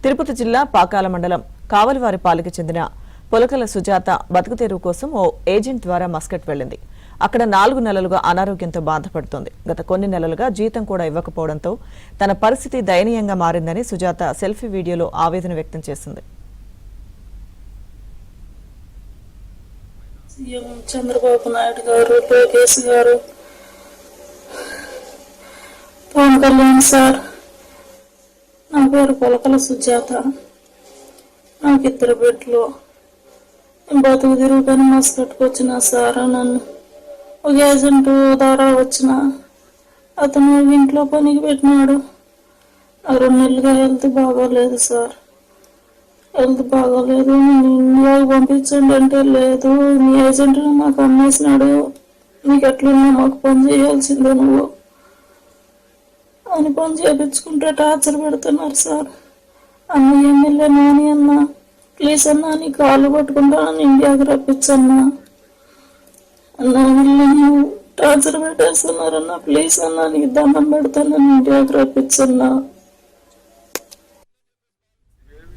తిరుపతి జిల్లా పాకాల మండలం కావలివారిపాలెంకి చెందిన పొలకల సుజాత బతుకుతెరువు కోసం ఓ ఏజెంట్ ద్వారా మస్కట్ వెళ్లింది. అక్కడ 4 నెలలుగా అనారోగ్యంతో బాధపడుతోంది. గత కొన్ని నెలలుగా జీతం కూడా ఇవ్వకపోవడంతో తన పరిస్థితి దయనీయంగా మారిందని సుజాత సెల్ఫీ వీడియోలో ఆవేదన వ్యక్తం చేసింది. సీఎం చంద్రబాబు నాయుడు గారు, లోకేష్ గారు, పవన్ కళ్యాణ్ సార్, నా పేరు పొలకల సుజాత. నాకు 2 బిడ్డలు. బతుకు తిరుగుకొని మస్కట్కి వచ్చిన సార్. నన్ను ఒక ఏజెంట్ ద్వారా వచ్చిన అతను ఇంట్లో పనికి పెట్టినాడు. నాకు 2 నెలలుగా హెల్త్ బాగోలేదు సార్. హెల్త్ బాగోలేదు, ఇండియాకి పంపించండి అంటే లేదు, మీ ఏజెంట్ నాకు అమ్మేసినాడు, నీకు ఎట్లున్నా మాకు పని చేయాల్సిందే నువ్వు అని పని చేయించుకుంటే టార్చర్ పెడుతున్నారు సార్. అన్న ఎమ్మెల్యే నాని అన్న, ప్లీజ్ అన్నా నీ కాళ్ళు పట్టుకుంటాను, ఇండియాకి రప్పించన్నా అన్న, వీళ్ళని టార్చర్ పెట్టేస్తున్నారన్నా, ప్లీజ్ అన్నా నీకు దండం పెడతాను, ఇండియాకి రప్పించన్నా.